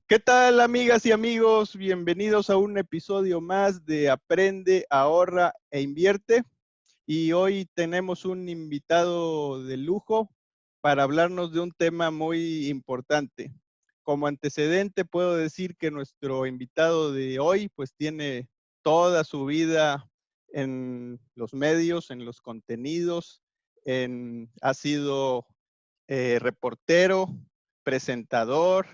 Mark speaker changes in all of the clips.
Speaker 1: ¿Qué tal, amigas y amigos? Bienvenidos a un episodio más de Aprende, Ahorra e Invierte. Y hoy tenemos un invitado de lujo para hablarnos de un tema muy importante. Como antecedente, puedo decir que nuestro invitado de hoy, pues tiene toda su vida en los medios, en los contenidos, ha sido reportero, presentador,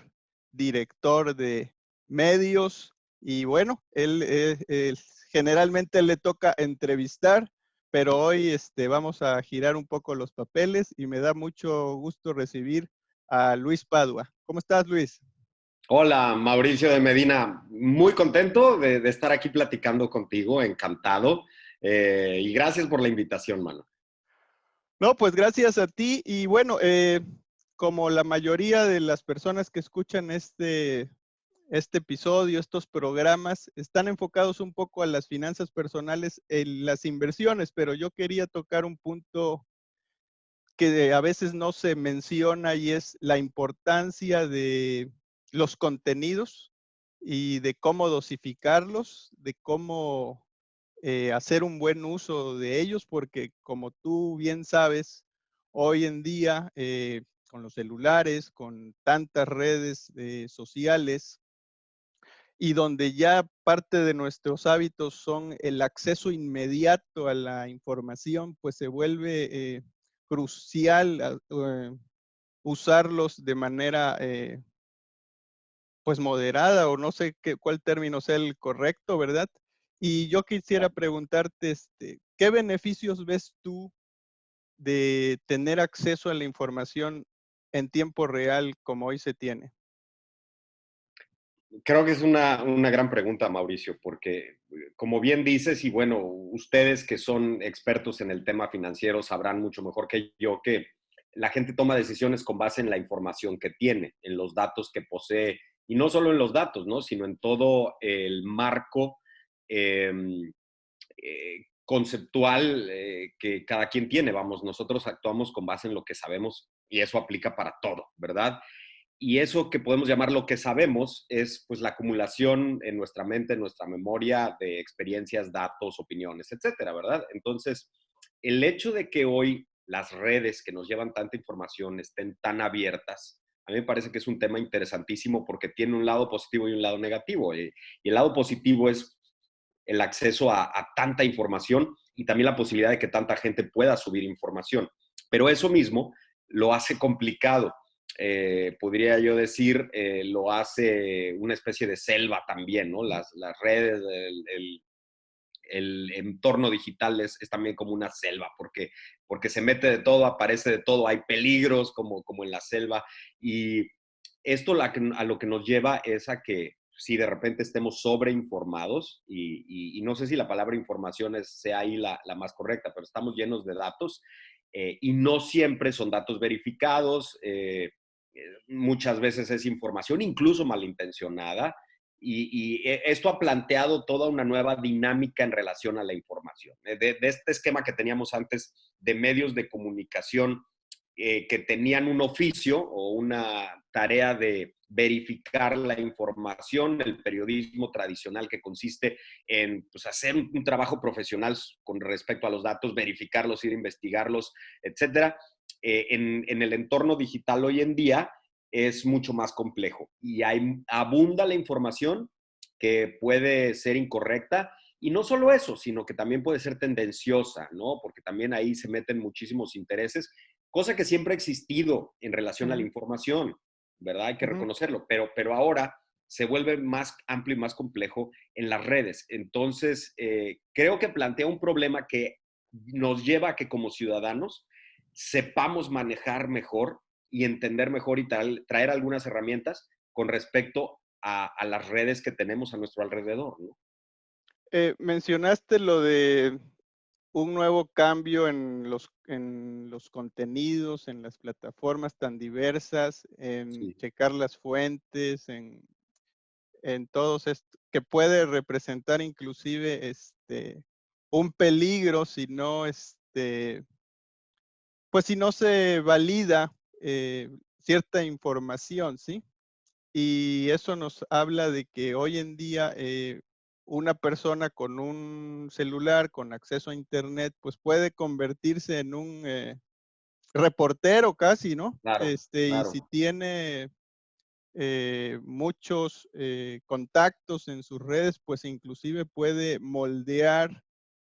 Speaker 1: director de medios y bueno, él generalmente le toca entrevistar, pero hoy vamos a girar un poco los papeles y me da mucho gusto recibir a Luis Padua. ¿Cómo estás, Luis?
Speaker 2: Hola, Mauricio de Medina. Muy contento de estar aquí platicando contigo, encantado. Y gracias por la invitación, mano.
Speaker 1: No, pues gracias a ti y bueno, como la mayoría de las personas que escuchan este episodio, estos programas, están enfocados un poco a las finanzas personales, en las inversiones, pero yo quería tocar un punto que a veces no se menciona y es la importancia de los contenidos y de cómo dosificarlos, de cómo hacer un buen uso de ellos, porque como tú bien sabes, hoy en día con los celulares, con tantas redes sociales, y donde ya parte de nuestros hábitos son el acceso inmediato a la información, pues se vuelve crucial usarlos de manera pues moderada o no sé cuál término sea el correcto, ¿verdad? Y yo quisiera preguntarte, ¿qué beneficios ves tú de tener acceso a la información en tiempo real como hoy se tiene?
Speaker 2: Creo que es una gran pregunta, Mauricio, porque como bien dices, y bueno, ustedes que son expertos en el tema financiero sabrán mucho mejor que yo que la gente toma decisiones con base en la información que tiene, en los datos que posee, y no solo en los datos, ¿no? Sino en todo el marco eh, conceptual que cada quien tiene. Vamos, nosotros actuamos con base en lo que sabemos y eso aplica para todo, ¿verdad? Y eso que podemos llamar lo que sabemos es pues la acumulación en nuestra mente, en nuestra memoria de experiencias, datos, opiniones, etcétera, ¿verdad? Entonces, el hecho de que hoy las redes que nos llevan tanta información estén tan abiertas, a mí me parece que es un tema interesantísimo porque tiene un lado positivo y un lado negativo. Y el lado positivo es el acceso a tanta información y también la posibilidad de que tanta gente pueda subir información. Pero eso mismo lo hace complicado. Podría yo decir, lo hace una especie de selva también, ¿no? Las redes, el entorno digital es también como una selva, porque se mete de todo, aparece de todo, hay peligros como en la selva, y esto a lo que nos lleva es a que si de repente estemos sobreinformados, y no sé si la palabra información sea ahí la más correcta, pero estamos llenos de datos, y no siempre son datos verificados, muchas veces es información incluso malintencionada, y esto ha planteado toda una nueva dinámica en relación a la información. De este esquema que teníamos antes de medios de comunicación que tenían un oficio o una tarea de verificar la información, el periodismo tradicional que consiste en pues, hacer un trabajo profesional con respecto a los datos, verificarlos, ir a investigarlos, etcétera. En el entorno digital hoy en día, es mucho más complejo y abunda la información que puede ser incorrecta y no solo eso, sino que también puede ser tendenciosa, ¿no? Porque también ahí se meten muchísimos intereses, cosa que siempre ha existido en relación a la
Speaker 1: Ujú,
Speaker 2: información, ¿verdad? Hay que
Speaker 1: ujú.
Speaker 2: reconocerlo, pero ahora se vuelve más amplio y más complejo en las redes. Entonces, creo que plantea un problema que nos lleva a que como ciudadanos sepamos manejar mejor y entender mejor y traer algunas herramientas con respecto a las redes que tenemos a nuestro alrededor, ¿no?
Speaker 1: Mencionaste lo de un nuevo cambio en los contenidos, en las plataformas tan diversas, en
Speaker 2: Sí.
Speaker 1: checar las fuentes, en todos estos, que puede representar inclusive un peligro si no, pues si no se valida cierta información, ¿sí? y eso nos habla de que hoy en día una persona con un celular, con acceso a Internet, pues puede convertirse en un reportero casi, ¿no?
Speaker 2: Claro,
Speaker 1: Y si
Speaker 2: claro.
Speaker 1: tiene muchos contactos en sus redes, pues inclusive puede moldear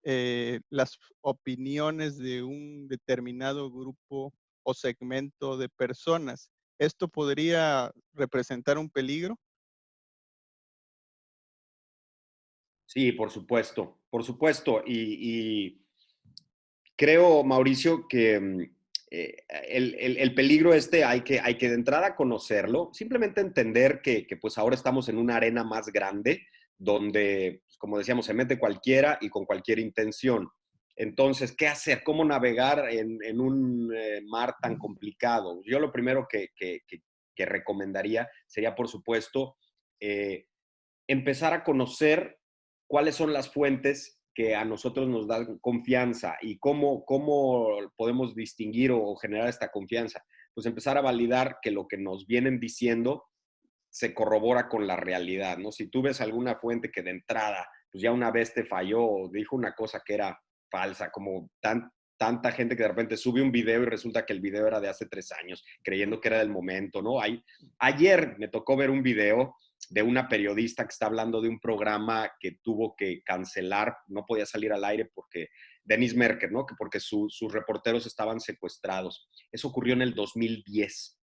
Speaker 1: las opiniones de un determinado grupo o segmento de personas. ¿Esto podría representar un peligro?
Speaker 2: Sí, por supuesto, por supuesto. Y creo, Mauricio, que el peligro este hay que de entrada conocerlo, simplemente entender que pues ahora estamos en una arena más grande donde, pues, como decíamos, se mete cualquiera y con cualquier intención. Entonces, ¿qué hacer? ¿Cómo navegar en un mar tan complicado? Yo lo primero que recomendaría sería, por supuesto, eh, empezar a conocer cuáles son las fuentes que a nosotros nos dan confianza y cómo podemos distinguir o generar esta confianza. Pues empezar a validar que lo que nos vienen diciendo se corrobora con la realidad, ¿no? Si tú ves alguna fuente que de entrada, pues ya una vez te falló o dijo una cosa que era falsa, como tanta gente que de repente sube un video y resulta que el video era de hace 3 años, creyendo que era del momento, ¿no? Ayer me tocó ver un video de una periodista que está hablando de un programa que tuvo que cancelar, no podía salir al aire porque Denis Merker, ¿no? Que porque sus reporteros estaban secuestrados. Eso ocurrió en el 2010.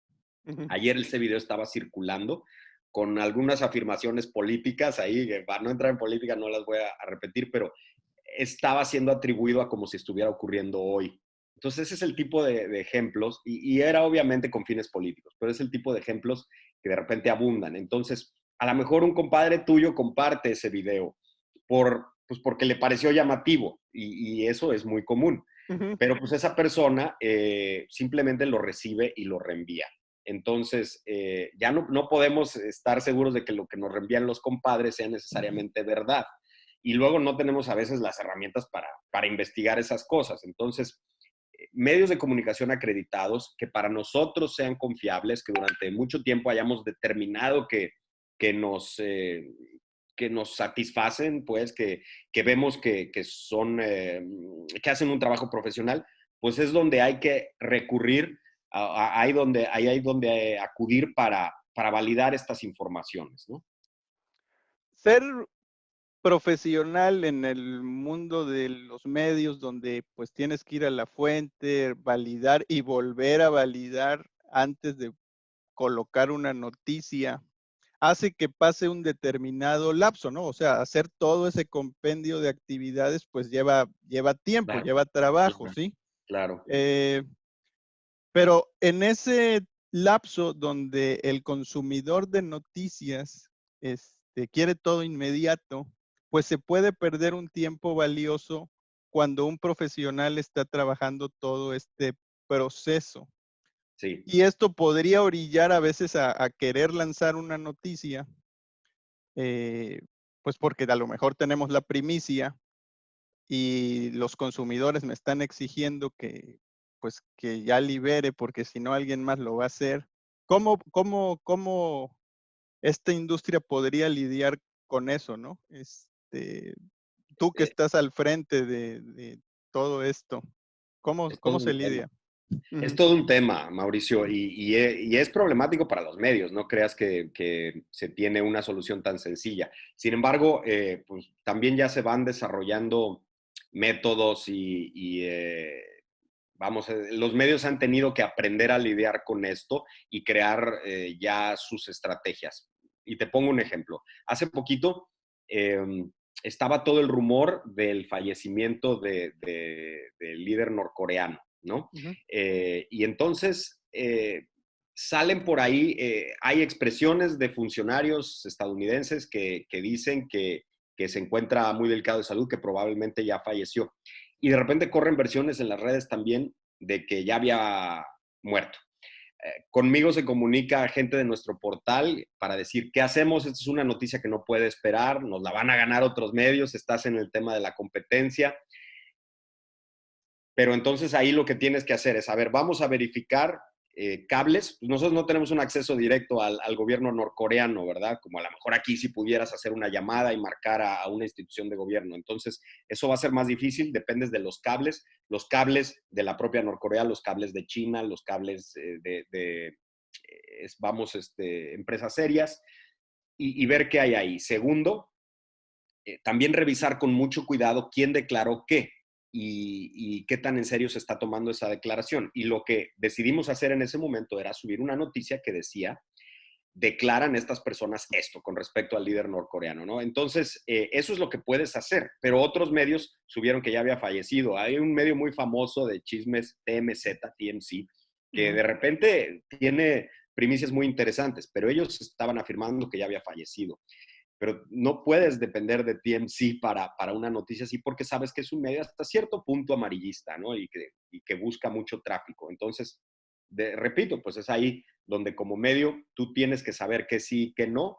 Speaker 1: Ujú.
Speaker 2: Ayer ese video estaba circulando con algunas afirmaciones políticas ahí, que para no entrar en política no las voy a repetir, pero estaba siendo atribuido a como si estuviera ocurriendo hoy. Entonces ese es el tipo de ejemplos, y era obviamente con fines políticos, pero es el tipo de ejemplos que de repente abundan. Entonces, a lo mejor un compadre tuyo comparte ese video pues porque le pareció llamativo, y eso es muy común.
Speaker 1: Ujú.
Speaker 2: Pero pues esa persona simplemente lo recibe y lo reenvía. Entonces, ya no podemos estar seguros de que lo que nos reenvían los compadres sea necesariamente verdad. Y luego no tenemos a veces las herramientas para investigar esas cosas. Entonces, medios de comunicación acreditados que para nosotros sean confiables, que durante mucho tiempo hayamos determinado que nos, eh, que nos satisfacen, pues que vemos que son, que hacen un trabajo profesional, pues es donde hay que recurrir, ahí hay donde acudir para validar estas informaciones, ¿no?
Speaker 1: Ser profesional en el mundo de los medios donde pues tienes que ir a la fuente, validar y volver a validar antes de colocar una noticia, hace que pase un determinado lapso, ¿no? O sea, hacer todo ese compendio de actividades pues lleva tiempo,
Speaker 2: Claro,
Speaker 1: lleva trabajo,
Speaker 2: claro,
Speaker 1: ¿sí?
Speaker 2: claro.
Speaker 1: Eh, pero en ese lapso donde el consumidor de noticias, quiere todo inmediato, pues se puede perder un tiempo valioso cuando un profesional está trabajando todo este proceso.
Speaker 2: Sí,
Speaker 1: Y esto podría orillar a veces a querer lanzar una noticia, eh, pues porque a lo mejor tenemos la primicia y los consumidores me están exigiendo que, pues, que ya libere, porque si no alguien más lo va a hacer. ¿Cómo esta industria podría lidiar con eso, no? Tú que
Speaker 2: eh,
Speaker 1: estás al frente de todo esto,
Speaker 2: es todo
Speaker 1: cómo se
Speaker 2: un tema.
Speaker 1: lidia?
Speaker 2: Es
Speaker 1: Ujú.
Speaker 2: todo un tema, Mauricio, y es problemático para los medios. No creas que se tiene una solución tan sencilla. Sin embargo, pues también ya se van desarrollando métodos vamos, los medios han tenido que aprender a lidiar con esto y crear ya sus estrategias. Y te pongo un ejemplo. Hace poquito eh, estaba todo el rumor del fallecimiento del líder norcoreano, ¿no?
Speaker 1: Ujú.
Speaker 2: Y entonces salen por ahí, hay expresiones de funcionarios estadounidenses que dicen que se encuentra muy delicado de salud, que probablemente ya falleció. Y de repente corren versiones en las redes también de que ya había muerto. Conmigo se comunica gente de nuestro portal para decir, ¿qué hacemos? Esta es una noticia que no puede esperar, nos la van a ganar otros medios, estás en el tema de la competencia, pero entonces ahí lo que tienes que hacer es, a ver, vamos a verificar cables, pues nosotros no tenemos un acceso directo al gobierno norcoreano, ¿verdad? Como a lo mejor aquí si pudieras hacer una llamada y marcar a una institución de gobierno. Entonces, eso va a ser más difícil, dependes de los cables de la propia Norcorea, los cables de China, los cables empresas serias, y ver qué hay ahí. Segundo, también revisar con mucho cuidado quién declaró qué y qué tan en serio se está tomando esa declaración. Y lo que decidimos hacer en ese momento era subir una noticia que decía, declaran estas personas esto con respecto al líder norcoreano, ¿no? Entonces, eso es lo que puedes hacer, pero otros medios subieron que ya había fallecido. Hay un medio muy famoso de chismes, TMC, que de repente tiene primicias muy interesantes, pero ellos estaban afirmando que ya había fallecido. Pero no puedes depender de TMC para una noticia así porque sabes que es un medio hasta cierto punto amarillista, ¿no? Y que busca mucho tráfico. Entonces, repito, pues es ahí donde como medio tú tienes que saber que sí, que no,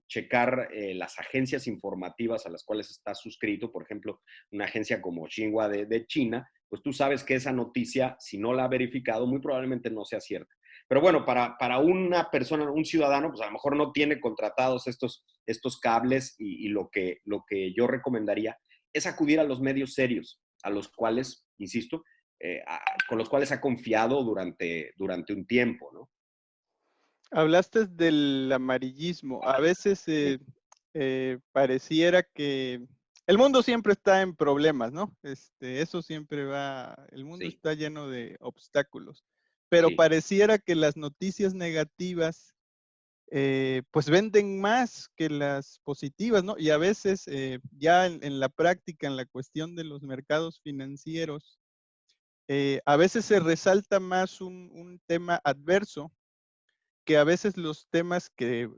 Speaker 2: checar las agencias informativas a las cuales estás suscrito, por ejemplo, una agencia como Xinhua de China, pues tú sabes que esa noticia, si no la ha verificado, muy probablemente no sea cierta. Pero bueno, para una persona, un ciudadano, pues a lo mejor no tiene contratados estos cables y lo que yo recomendaría es acudir a los medios serios, a los cuales, insisto, con los cuales ha confiado durante un tiempo, ¿no?
Speaker 1: Hablaste del amarillismo. A veces pareciera que el mundo siempre está en problemas, ¿no? Eso siempre va, el mundo
Speaker 2: Sí,
Speaker 1: está lleno de obstáculos, pero
Speaker 2: sí.
Speaker 1: pareciera que las noticias negativas pues venden más que las positivas, ¿no? Y a veces ya en la práctica, en la cuestión de los mercados financieros, a veces se resalta más un tema adverso que a veces los temas que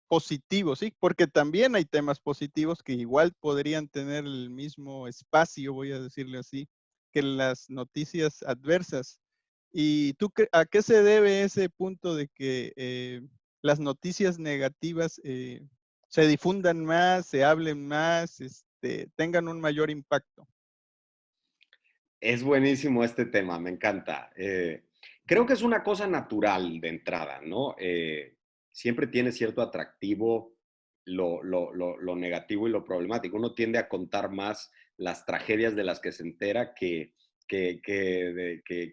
Speaker 1: positivos, ¿sí? Porque también hay temas positivos que igual podrían tener el mismo espacio, voy a decirle así, que las noticias adversas. ¿Y tú a qué se debe ese punto de que las noticias negativas se difundan más, se hablen más, tengan un mayor impacto?
Speaker 2: Es buenísimo este tema, me encanta. Creo que es una cosa natural de entrada, ¿no? Siempre tiene cierto atractivo lo negativo y lo problemático. Uno tiende a contar más las tragedias de las que se entera que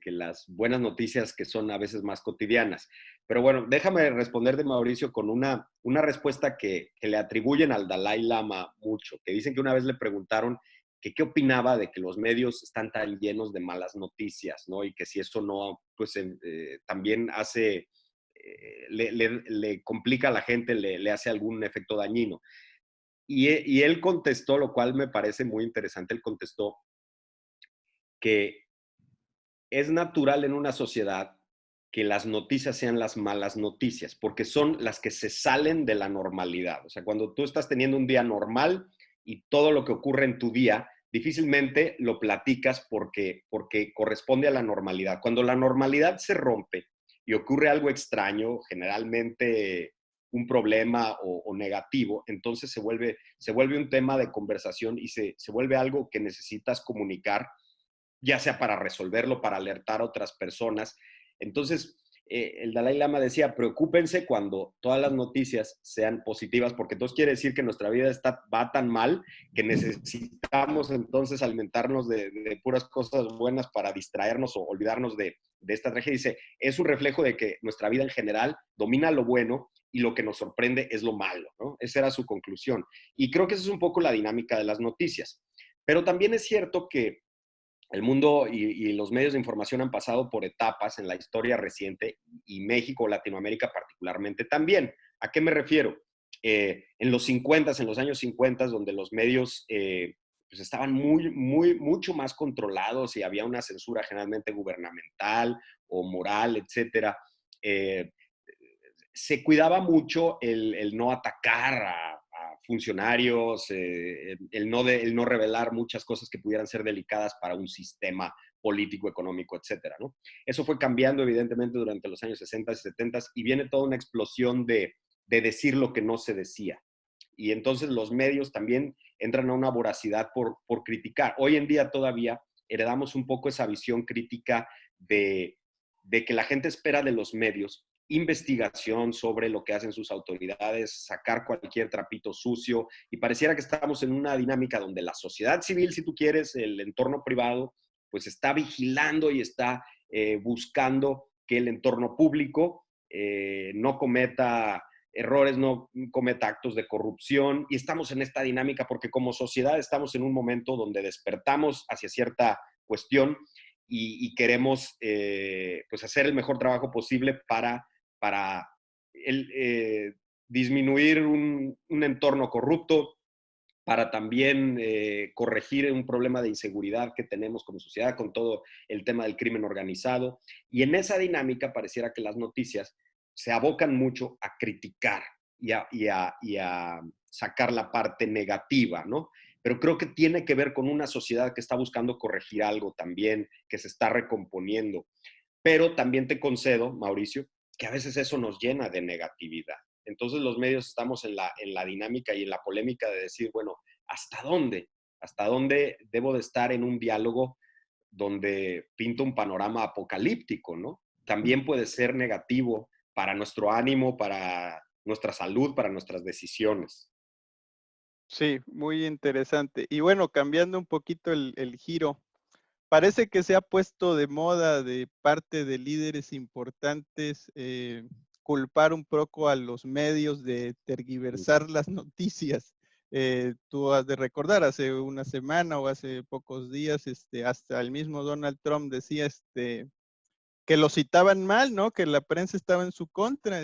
Speaker 2: las buenas noticias que son a veces más cotidianas. Pero bueno, déjame responder de Mauricio con una respuesta que le atribuyen al Dalai Lama mucho, que dicen que una vez le preguntaron que qué opinaba de que los medios están tan llenos de malas noticias, ¿no? Y que si eso no, pues también hace, le complica a la gente, le hace algún efecto dañino. Y él contestó, lo cual me parece muy interesante, él contestó que es natural en una sociedad que las noticias sean las malas noticias, porque son las que se salen de la normalidad. O sea, cuando tú estás teniendo un día normal y todo lo que ocurre en tu día, difícilmente lo platicas porque corresponde a la normalidad. Cuando la normalidad se rompe y ocurre algo extraño, generalmente un problema o negativo, entonces se vuelve un tema de conversación y se vuelve algo que necesitas comunicar ya sea para resolverlo, para alertar a otras personas. Entonces, el Dalai Lama decía, preocúpense cuando todas las noticias sean positivas, porque entonces quiere decir que nuestra vida va tan mal que necesitamos entonces alimentarnos de puras cosas buenas para distraernos o olvidarnos de esta tragedia. Dice, es un reflejo de que nuestra vida en general domina lo bueno y lo que nos sorprende es lo malo, ¿no? Esa era su conclusión. Y creo que esa es un poco la dinámica de las noticias. Pero también es cierto que el mundo y los medios de información han pasado por etapas en la historia reciente y México, Latinoamérica particularmente también. ¿A qué me refiero? En los 50, en los años 50, donde los medios pues estaban mucho más controlados y había una censura generalmente gubernamental o moral, etcétera. Eh, Se cuidaba mucho el no atacar a funcionarios, el no revelar muchas cosas que pudieran ser delicadas para un sistema político, económico, etcétera, ¿no? Eso fue cambiando evidentemente durante los años 60 y 70 y viene toda una explosión de decir lo que no se decía. Y entonces los medios también entran a una voracidad por criticar. Hoy en día todavía heredamos un poco esa visión crítica de de que la gente espera de los medios investigación sobre lo que hacen sus autoridades, sacar cualquier trapito sucio, y pareciera que estamos en una dinámica donde la sociedad civil, si tú quieres, el entorno privado, pues está vigilando y está buscando que el entorno público no cometa errores, no cometa actos de corrupción, y estamos en esta dinámica porque como sociedad estamos en un momento donde despertamos hacia cierta cuestión y queremos pues hacer el mejor trabajo posible para el, disminuir un entorno corrupto, para también corregir un problema de inseguridad que tenemos como sociedad con todo el tema del crimen organizado. Y en esa dinámica pareciera que las noticias se abocan mucho a criticar y a sacar la parte negativa, ¿no? Pero creo que tiene que ver con una sociedad que está buscando corregir algo también, que se está recomponiendo. Pero también te concedo, Mauricio, que a veces eso nos llena de negatividad. Entonces los medios estamos en la dinámica y en la polémica de decir, bueno, ¿hasta dónde? ¿Hasta dónde debo de estar en un diálogo donde pinto un panorama apocalíptico, ¿no? También puede ser negativo para nuestro ánimo, para nuestra salud, para nuestras decisiones.
Speaker 1: Sí, muy interesante. Y bueno, cambiando un poquito el giro, parece que se ha puesto de moda de parte de líderes importantes culpar un poco a los medios de tergiversar las noticias. Tú has de recordar, hace una semana o hace pocos días, hasta el mismo Donald Trump decía que lo citaban mal, ¿no? Que la prensa estaba en su contra.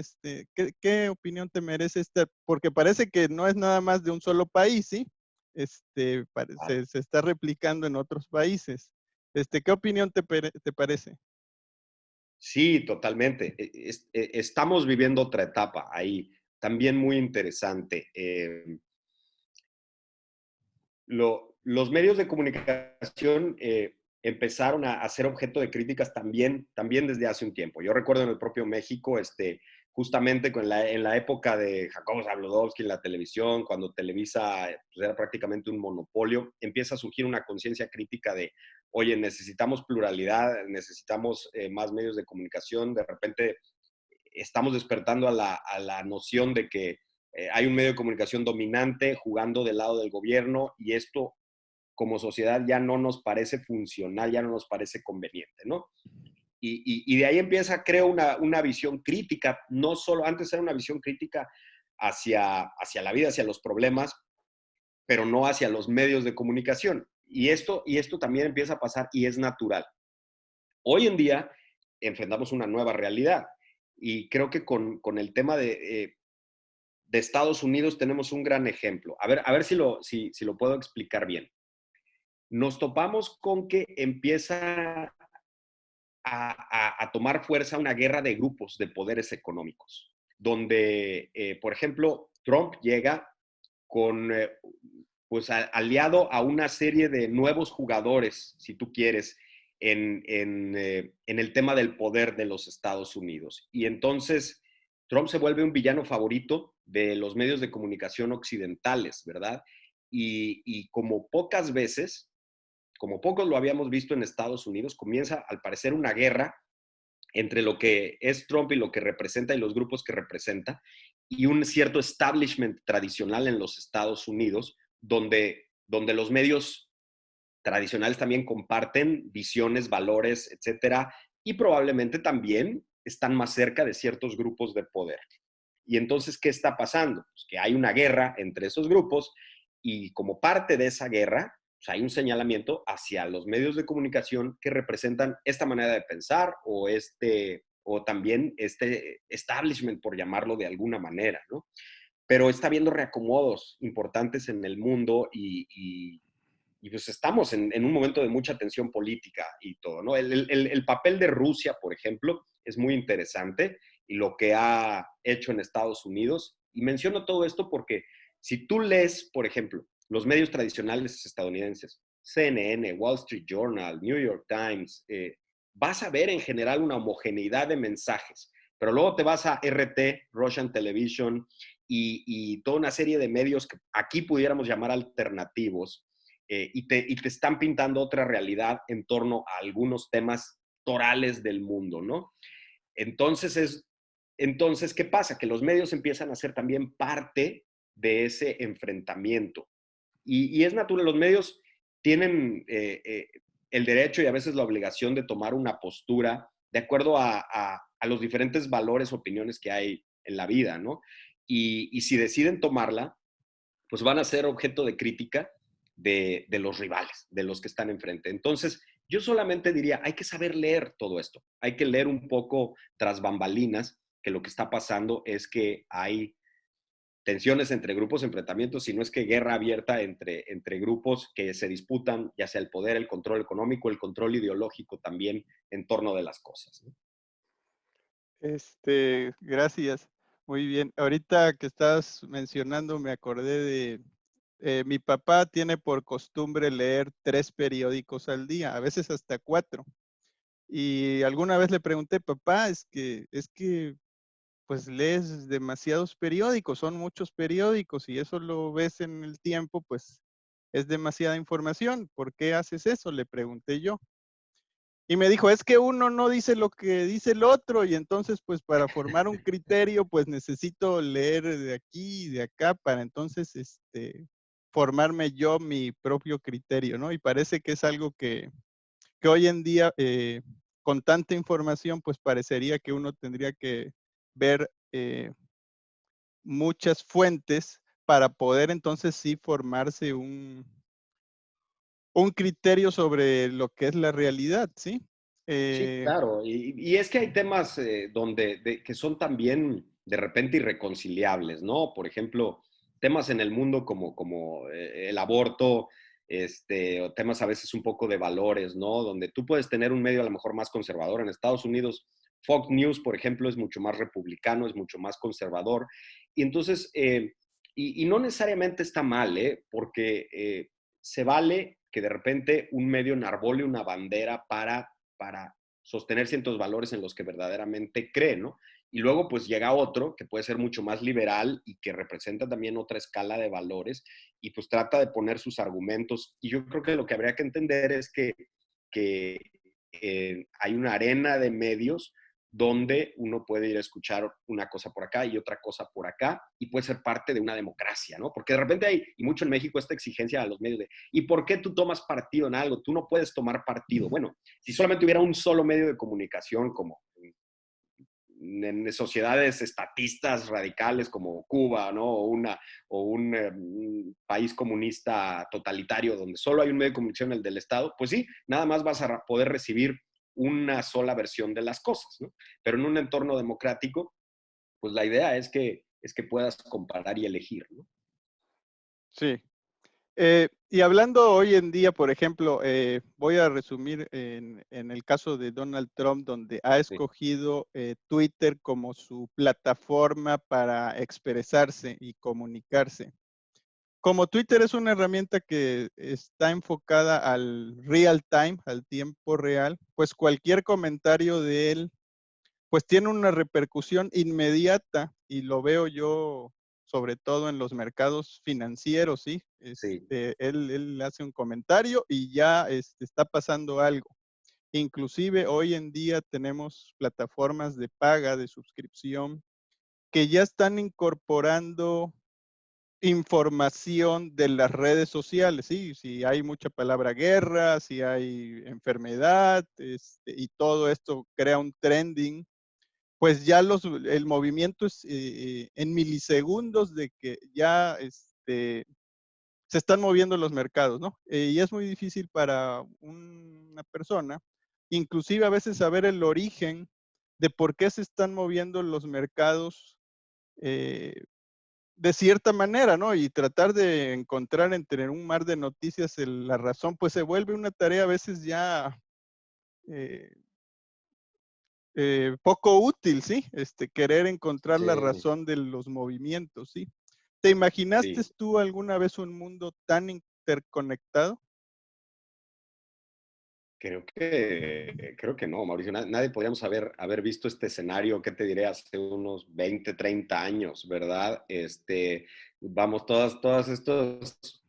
Speaker 1: ¿Qué opinión te merece esta? Porque parece que no es nada más de un solo país, ¿sí? Se está replicando en otros países. ¿Qué opinión te parece?
Speaker 2: Sí, totalmente. Estamos viviendo otra etapa ahí, también muy interesante. Los medios de comunicación empezaron a ser objeto de críticas también desde hace un tiempo. Yo recuerdo en el propio México, justamente en la época de Jacobo Zabludovsky en la televisión, cuando Televisa pues, era prácticamente un monopolio, empieza a surgir una conciencia crítica de, oye, necesitamos pluralidad, necesitamos más medios de comunicación, de repente estamos despertando a la noción de que hay un medio de comunicación dominante jugando del lado del gobierno y esto como sociedad ya no nos parece funcional, ya no nos parece conveniente, ¿no? Y de ahí empieza, creo, una visión crítica, no solo, antes era una visión crítica hacia la vida, hacia los problemas, pero no hacia los medios de comunicación. Y esto también empieza a pasar y es natural. Hoy en día enfrentamos una nueva realidad y creo que con el tema de Estados Unidos tenemos un gran ejemplo. A ver si lo puedo explicar bien. Nos topamos con que empieza a tomar fuerza una guerra de grupos de poderes económicos, donde, por ejemplo, Trump llega con, pues, aliado a una serie de nuevos jugadores, si tú quieres, en el tema del poder de los Estados Unidos. Y entonces Trump se vuelve un villano favorito de los medios de comunicación occidentales, ¿verdad? Y como pocas veces, como pocos lo habíamos visto en Estados Unidos, comienza al parecer una guerra entre lo que es Trump y lo que representa y los grupos que representa, y un cierto establishment tradicional en los Estados Unidos, donde los medios tradicionales también comparten visiones, valores, etcétera, y probablemente también están más cerca de ciertos grupos de poder. Y entonces, ¿qué está pasando? Pues que hay una guerra entre esos grupos y como parte de esa guerra, pues hay un señalamiento hacia los medios de comunicación que representan esta manera de pensar o también este establishment, por llamarlo de alguna manera, ¿no? Pero está habiendo reacomodos importantes en el mundo y pues estamos en un momento de mucha tensión política y todo, ¿no? El papel de Rusia, por ejemplo, es muy interesante y lo que ha hecho en Estados Unidos. Y menciono todo esto porque si tú lees, por ejemplo, los medios tradicionales estadounidenses, CNN, Wall Street Journal, New York Times, vas a ver en general una homogeneidad de mensajes. Pero luego te vas a RT, Russian Television, y toda una serie de medios que aquí pudiéramos llamar alternativos, y te están pintando otra realidad en torno a algunos temas pastorales del mundo, ¿no? Entonces, ¿qué pasa? Que los medios empiezan a ser también parte de ese enfrentamiento. Y es natural, los medios tienen el derecho y a veces la obligación de tomar una postura de acuerdo a los diferentes valores, opiniones que hay en la vida, ¿no? Y si deciden tomarla, pues van a ser objeto de crítica de los rivales, de los que están enfrente. Entonces, yo solamente diría, hay que saber leer todo esto, hay que leer un poco tras bambalinas, que lo que está pasando es que hay tensiones entre grupos, enfrentamientos, si no es que guerra abierta entre grupos que se disputan, ya sea el poder, el control económico, el control ideológico también en torno de las cosas, ¿no?
Speaker 1: Gracias. Muy bien. Ahorita que estás mencionando, me acordé de mi papá tiene por costumbre leer 3 periódicos al día, a veces hasta 4. Y alguna vez le pregunté, papá, es que pues lees demasiados periódicos, son muchos periódicos y eso lo ves en el tiempo, pues es demasiada información. ¿Por qué haces eso? Le pregunté yo. Y me dijo, es que uno no dice lo que dice el otro y entonces pues para formar un criterio pues necesito leer de aquí y de acá para entonces formarme yo mi propio criterio, ¿no? Y parece que es algo que hoy en día con tanta información pues parecería que uno tendría que ver muchas fuentes para poder entonces sí formarse un criterio sobre lo que es la realidad, ¿sí?
Speaker 2: Sí,
Speaker 1: Eh,
Speaker 2: claro, y es que hay temas que son también de repente irreconciliables, ¿no? Por ejemplo, temas en el mundo como el aborto, o temas a veces un poco de valores, ¿no? Donde tú puedes tener un medio a lo mejor más conservador. En Estados Unidos, Fox News, por ejemplo, es mucho más republicano, es mucho más conservador. Y entonces, y no necesariamente está mal, ¿eh? Porque se vale que de repente un medio enarbole una bandera para sostener ciertos valores en los que verdaderamente cree, ¿no? Y luego pues llega otro que puede ser mucho más liberal y que representa también otra escala de valores y pues trata de poner sus argumentos. Y yo creo que lo que habría que entender es que hay una arena de medios donde uno puede ir a escuchar una cosa por acá y otra cosa por acá, y puede ser parte de una democracia, ¿no? Porque de repente hay, y mucho en México, esta exigencia a los medios de, ¿y por qué tú tomas partido en algo? Tú no puedes tomar partido. Bueno, si solamente hubiera un solo medio de comunicación, como en sociedades estatistas radicales como Cuba, ¿no? Un país comunista totalitario donde solo hay un medio de comunicación, el del Estado, pues sí, nada más vas a poder recibir una sola versión de las cosas, ¿no? Pero en un entorno democrático, pues la idea es que puedas comparar y elegir, ¿no?
Speaker 1: sí. Y hablando hoy en día, por ejemplo, voy a resumir en el caso de Donald Trump, donde ha
Speaker 2: Sí,
Speaker 1: escogido Twitter como su plataforma para expresarse y comunicarse. Como Twitter es una herramienta que está enfocada al real time, al tiempo real, pues cualquier comentario de él pues tiene una repercusión inmediata y lo veo yo sobre todo en los mercados financieros, ¿sí?
Speaker 2: sí,
Speaker 1: Él hace un comentario y ya está pasando algo. Inclusive hoy en día tenemos plataformas de paga, de suscripción, que ya están incorporando información de las redes sociales, sí, si hay mucha palabra guerra, si hay enfermedad, y todo esto crea un trending pues ya el movimiento es en milisegundos de que ya se están moviendo los mercados, ¿no? Y es muy difícil para una persona, inclusive a veces saber el origen de por qué se están moviendo los mercados eh, de cierta manera, ¿no? Y tratar de encontrar entre un mar de noticias la razón, pues se vuelve una tarea a veces ya eh, poco útil, ¿sí? Querer encontrar la
Speaker 2: sí,
Speaker 1: razón de los movimientos, ¿sí? ¿Te imaginaste
Speaker 2: sí.
Speaker 1: tú alguna vez un mundo tan interconectado?
Speaker 2: Creo que no, Mauricio. Nadie podríamos haber visto este escenario, ¿qué te diré? Hace unos 20, 30 años, ¿verdad? Vamos, todas estas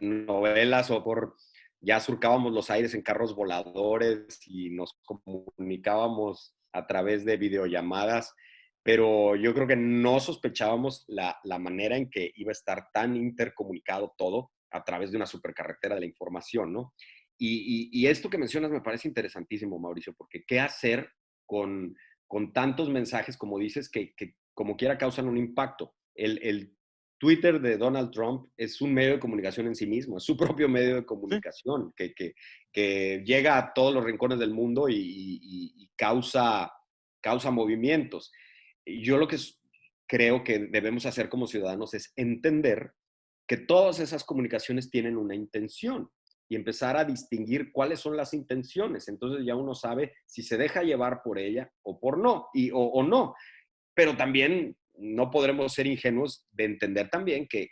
Speaker 2: novelas o por ya surcábamos los aires en carros voladores y nos comunicábamos a través de videollamadas, pero yo creo que no sospechábamos la manera en que iba a estar tan intercomunicado todo a través de una supercarretera de la información, ¿no? Y esto que mencionas me parece interesantísimo, Mauricio, porque ¿qué hacer con, con tantos mensajes, como dices, que como quiera causan un impacto? El Twitter de Donald Trump es un medio de comunicación en sí mismo, es su propio medio de
Speaker 1: Sí,
Speaker 2: comunicación que llega a todos los rincones del mundo y causa movimientos. Y yo lo que creo que debemos hacer como ciudadanos es entender que todas esas comunicaciones tienen una intención y empezar a distinguir cuáles son las intenciones. Entonces ya uno sabe si se deja llevar por ella o por no, o no. Pero también no podremos ser ingenuos de entender también que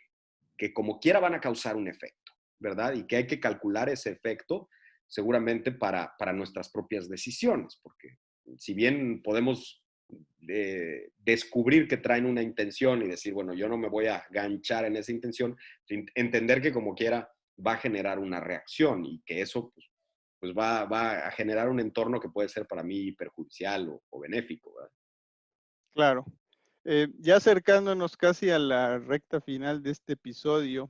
Speaker 2: como quiera van a causar un efecto, ¿verdad? Y que hay que calcular ese efecto seguramente para nuestras propias decisiones, porque si bien podemos descubrir que traen una intención y decir, bueno, yo no me voy a ganchar en esa intención, entender que como quiera va a generar una reacción y que eso pues va a generar un entorno que puede ser para mí perjudicial o benéfico, ¿verdad?
Speaker 1: claro. Ya acercándonos casi a la recta final de este episodio,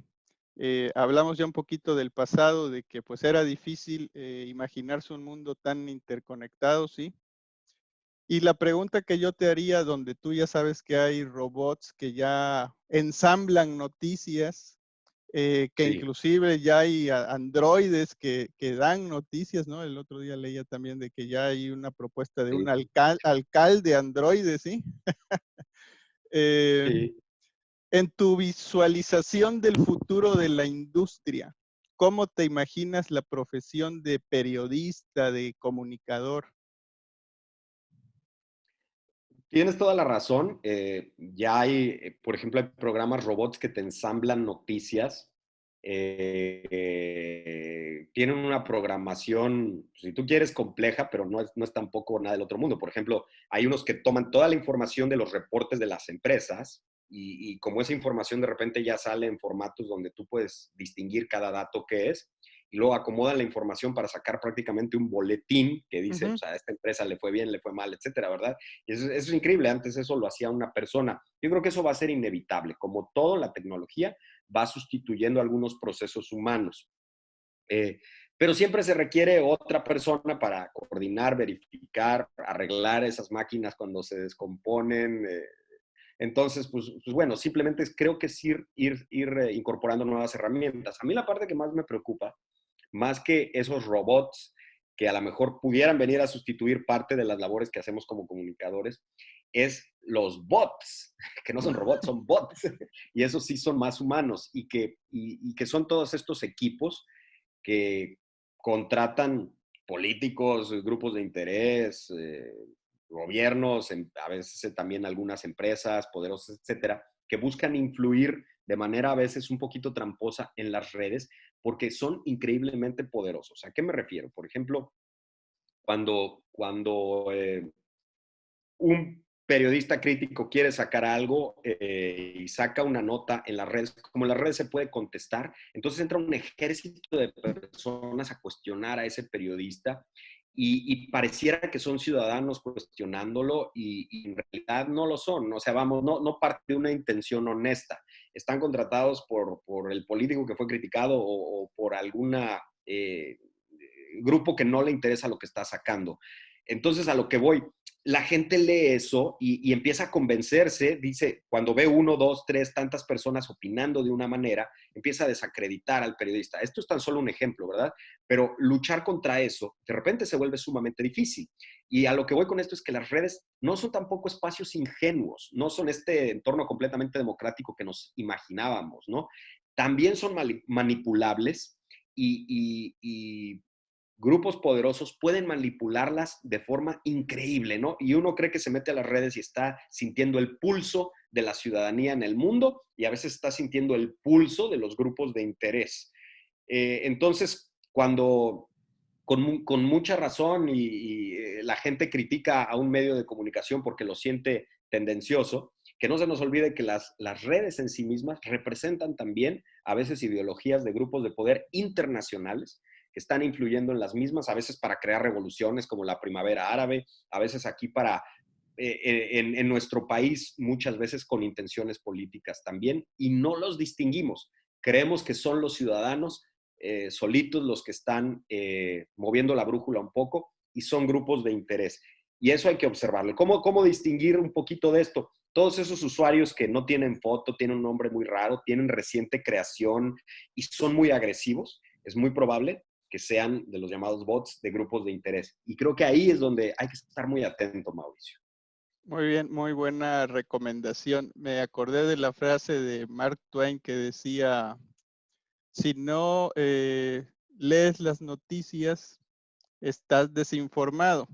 Speaker 1: hablamos ya un poquito del pasado, de que pues era difícil imaginarse un mundo tan interconectado, ¿sí? Y la pregunta que yo te haría, donde tú ya sabes que hay robots que ya ensamblan noticias, que
Speaker 2: Sí,
Speaker 1: inclusive ya hay androides que dan noticias, ¿no? El otro día leía también de que ya hay una propuesta de un
Speaker 2: sí,
Speaker 1: alcalde androide, ¿sí? Eh,
Speaker 2: sí.
Speaker 1: en tu visualización del futuro de la industria, ¿cómo te imaginas la profesión de periodista, de comunicador?
Speaker 2: Tienes toda la razón. Ya hay, por ejemplo, hay programas robots que te ensamblan noticias. Tienen una programación, si tú quieres, compleja, pero no es tampoco nada del otro mundo. Por ejemplo, hay unos que toman toda la información de los reportes de las empresas y como esa información de repente ya sale en formatos donde tú puedes distinguir cada dato que es, y luego acomodan la información para sacar prácticamente un boletín que dice, o
Speaker 1: Ujú,
Speaker 2: sea, a esta empresa le fue bien, le fue mal, etcétera, ¿verdad? Y eso es increíble, antes eso lo hacía una persona. Yo creo que eso va a ser inevitable, como todo, la tecnología va sustituyendo algunos procesos humanos. Eh, pero siempre se requiere otra persona para coordinar, verificar, arreglar esas máquinas cuando se descomponen. Entonces, pues bueno, simplemente creo que es ir incorporando nuevas herramientas. A mí la parte que más me preocupa, más que esos robots que a lo mejor pudieran venir a sustituir parte de las labores que hacemos como comunicadores, es los bots, que no son robots, son bots, y esos sí son más humanos, y que son todos estos equipos que contratan políticos, grupos de interés, gobiernos, a veces también algunas empresas poderosas, etcétera, que buscan influir de manera a veces un poquito tramposa en las redes porque son increíblemente poderosos. ¿A qué me refiero? Por ejemplo, cuando un periodista crítico quiere sacar algo y saca una nota en las redes, como en las redes se puede contestar, entonces entra un ejército de personas a cuestionar a ese periodista y pareciera que son ciudadanos cuestionándolo y en realidad no lo son. O sea, vamos, no parte de una intención honesta. Están contratados por el político que fue criticado o por alguna grupo que no le interesa lo que está sacando. Entonces, a lo que voy, la gente lee eso y empieza a convencerse, dice, cuando ve uno, dos, tres, tantas personas opinando de una manera, empieza a desacreditar al periodista. Esto es tan solo un ejemplo, ¿verdad? Pero luchar contra eso de repente se vuelve sumamente difícil. Y a lo que voy con esto es que las redes no son tampoco espacios ingenuos, no son este entorno completamente democrático que nos imaginábamos, ¿no? También son manipulables y grupos poderosos pueden manipularlas de forma increíble, ¿no? Y uno cree que se mete a las redes y está sintiendo el pulso de la ciudadanía en el mundo y a veces está sintiendo el pulso de los grupos de interés. Entonces, cuando con mucha razón la gente critica a un medio de comunicación porque lo siente tendencioso, que no se nos olvide que las redes en sí mismas representan también a veces ideologías de grupos de poder internacionales que están influyendo en las mismas, a veces para crear revoluciones como la primavera árabe, a veces aquí para, en nuestro país, muchas veces con intenciones políticas también, y no los distinguimos. Creemos que son los ciudadanos solitos los que están moviendo la brújula un poco y son grupos de interés. Y eso hay que observarlo. ¿Cómo distinguir un poquito de esto? Todos esos usuarios que no tienen foto, tienen un nombre muy raro, tienen reciente creación y son muy agresivos, es muy probable que sean de los llamados bots de grupos de interés. Y creo que ahí es donde hay que estar muy atento, Mauricio.
Speaker 1: Muy bien, muy buena recomendación. Me acordé de la frase de Mark Twain que decía, si no lees las noticias, estás desinformado.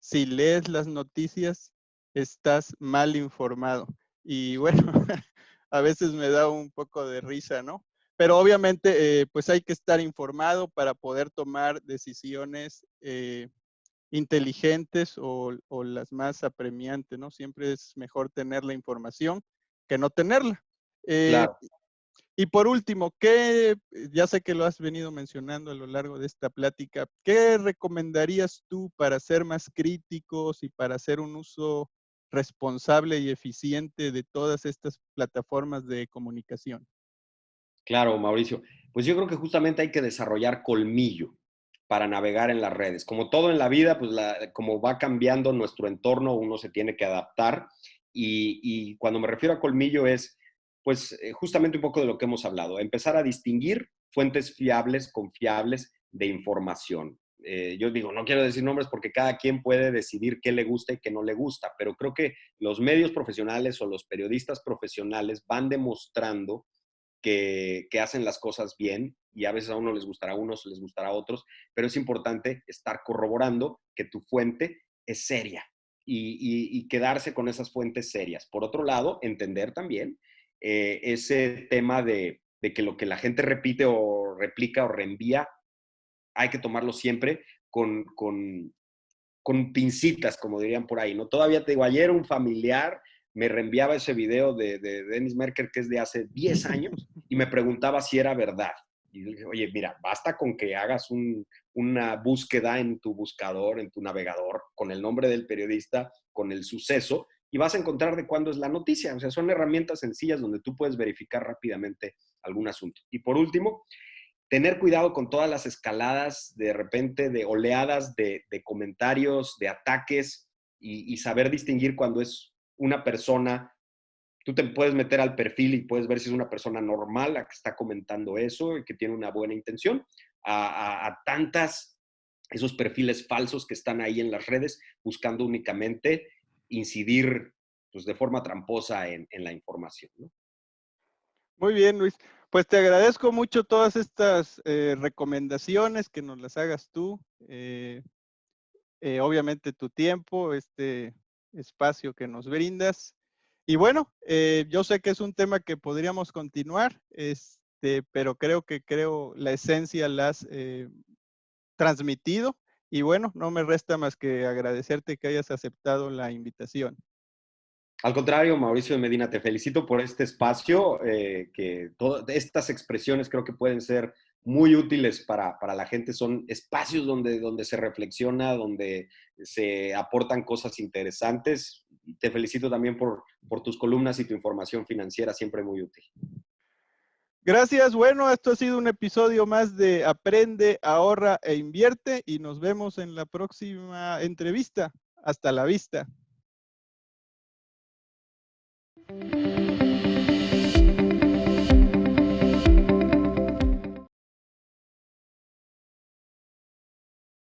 Speaker 1: Si lees las noticias, estás mal informado. Y bueno, a veces me da un poco de risa, ¿no? Pero obviamente, pues hay que estar informado para poder tomar decisiones inteligentes o las más apremiantes, ¿no? Siempre es mejor tener la información que no tenerla. Eh,
Speaker 2: Claro.
Speaker 1: y por último, ¿qué, ya sé que lo has venido mencionando a lo largo de esta plática, qué recomendarías tú para ser más críticos y para hacer un uso responsable y eficiente de todas estas plataformas de comunicación?
Speaker 2: Claro, Mauricio. Pues yo creo que justamente hay que desarrollar colmillo para navegar en las redes. Como todo en la vida, pues como va cambiando nuestro entorno, uno se tiene que adaptar. Y cuando me refiero a colmillo es, pues, justamente un poco de lo que hemos hablado. Empezar a distinguir fuentes fiables, confiables de información. Yo digo, no quiero decir nombres porque cada quien puede decidir qué le gusta y qué no le gusta, pero creo que los medios profesionales o los periodistas profesionales van demostrando que hacen las cosas bien y a veces a uno les gustará a unos, les gustará a otros, pero es importante estar corroborando que tu fuente es seria y quedarse con esas fuentes serias. Por otro lado, entender también ese tema de que lo que la gente repite o replica o reenvía, hay que tomarlo siempre con pincitas, como dirían por ahí, ¿no? Todavía te digo, ayer un familiar me reenviaba ese video de Dennis Merker, que es de hace 10 años, y me preguntaba si era verdad. Y le dije, oye, mira, basta con que hagas una búsqueda en tu buscador, en tu navegador, con el nombre del periodista, con el suceso, y vas a encontrar de cuándo es la noticia. O sea, son herramientas sencillas donde tú puedes verificar rápidamente algún asunto. Y por último, tener cuidado con todas las escaladas de repente de oleadas de comentarios, de ataques y saber distinguir cuando es una persona. Tú te puedes meter al perfil y puedes ver si es una persona normal la que está comentando eso y que tiene una buena intención, a tantas, esos perfiles falsos que están ahí en las redes buscando únicamente incidir pues, de forma tramposa en la información, ¿no?
Speaker 1: Muy bien, Luis. Pues te agradezco mucho todas estas recomendaciones, que nos las hagas tú. Obviamente tu tiempo, este espacio que nos brindas. Y bueno, yo sé que es un tema que podríamos continuar, pero creo la esencia la has transmitido. Y bueno, no me resta más que agradecerte que hayas aceptado la invitación.
Speaker 2: Al contrario, Mauricio de Medina, te felicito por este espacio, que todas estas expresiones creo que pueden ser muy útiles para la gente. Son espacios donde se reflexiona, donde se aportan cosas interesantes. Y te felicito también por tus columnas y tu información financiera, siempre muy útil.
Speaker 1: Gracias. Bueno, esto ha sido un episodio más de Aprende, Ahorra e Invierte y nos vemos en la próxima entrevista. Hasta la vista.